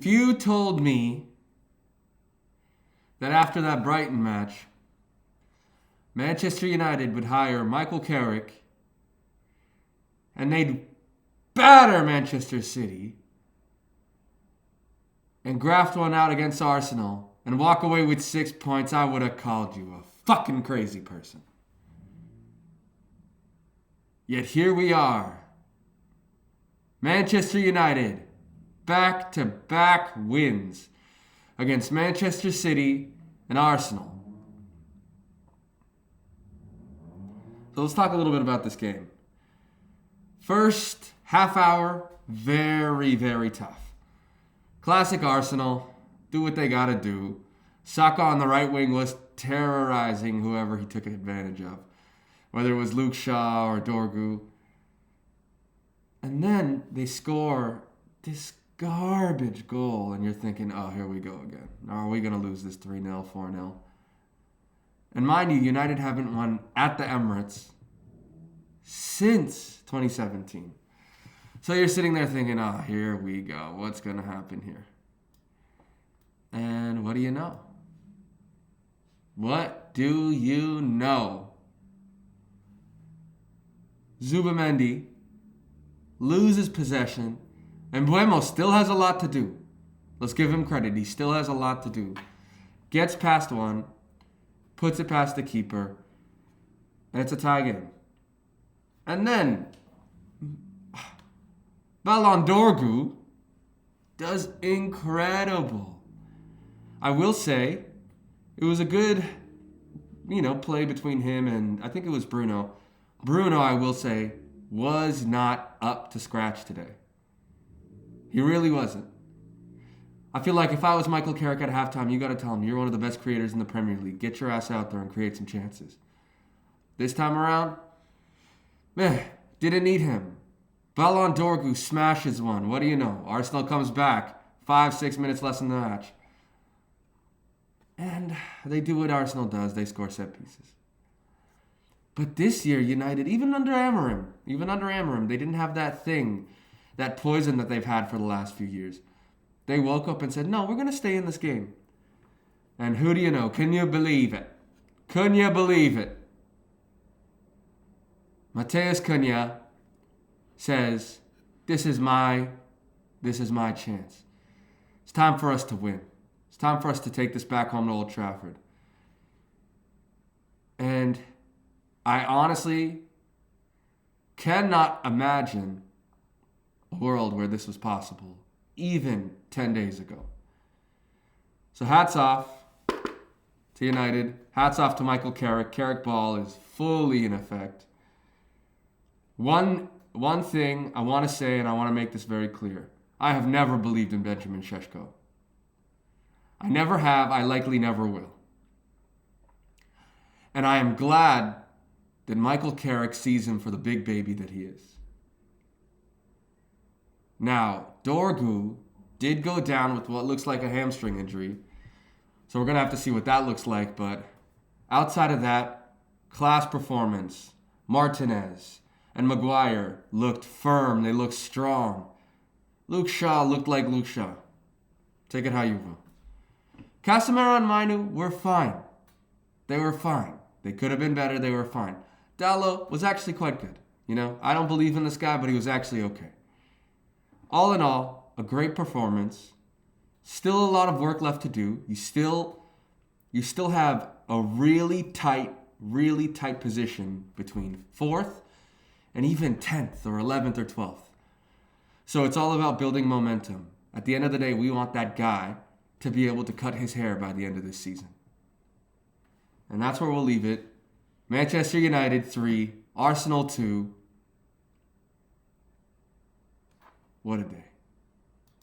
If you told me that after that Brighton match, Manchester United would hire Michael Carrick and they'd batter Manchester City and graft one out against Arsenal and walk away with 6 points, I would have called you a fucking crazy person. Yet here we are. Manchester United, back-to-back wins against Manchester City and Arsenal. So let's talk a little bit about this game. First half hour, very, very tough. Classic Arsenal, do what they gotta do. Saka on the right wing was terrorizing whoever he took advantage of, whether it was Luke Shaw or Dorgu. And then they score this garbage goal, and you're thinking, oh, here we go again. Are we going to lose this 3-0, 4-0? And mind you, United haven't won at the Emirates since 2017. So you're sitting there thinking, oh, here we go. What's going to happen here? And what do you know? What do you know? Zubamendi loses possession, and Buemo still has a lot to do. Let's give him credit. He still has a lot to do. Gets past one, puts it past the keeper, and it's a tie game. And then Ballon Dorgu does incredible. I will say it was a good, play between him and I think it was Bruno. Bruno, I will say, was not up to scratch today. He really wasn't. I feel like if I was Michael Carrick at halftime, you got to tell him, you're one of the best creators in the Premier League. Get your ass out there and create some chances. This time around, didn't need him. Ballon Dorgu smashes one. What do you know? Arsenal comes back. 5-6 minutes less in the match. And they do what Arsenal does. They score set pieces. But this year, United, even under Amorim, they didn't have that thing, that poison that they've had for the last few years. They woke up and said, no, we're going to stay in this game. And who do you know? Can you believe it? Can you believe it? Matheus Cunha says, this is my chance. It's time for us to win. It's time for us to take this back home to Old Trafford. And I honestly cannot imagine a world where this was possible, even 10 days ago. So hats off to United. Hats off to Michael Carrick. Carrick ball is fully in effect. One thing I want to say, and I want to make this very clear. I have never believed in Benjamin Šeško. I never have. I likely never will. And I am glad that Michael Carrick sees him for the big baby that he is. Now, Dorgu did go down with what looks like a hamstring injury. So we're going to have to see what that looks like. But outside of that, class performance. Martinez and Maguire looked firm. They looked strong. Luke Shaw looked like Luke Shaw. Take it how you will. Casemiro and Mainu were fine. They were fine. They could have been better. They were fine. Dalot was actually quite good. I don't believe in this guy, but he was actually okay. All in all, a great performance. Still a lot of work left to do. You still have a really tight position between 4th and even 10th or 11th or 12th. So it's all about building momentum. At the end of the day, we want that guy to be able to cut his hair by the end of this season. And that's where we'll leave it. Manchester United 3, Arsenal 2. What a day.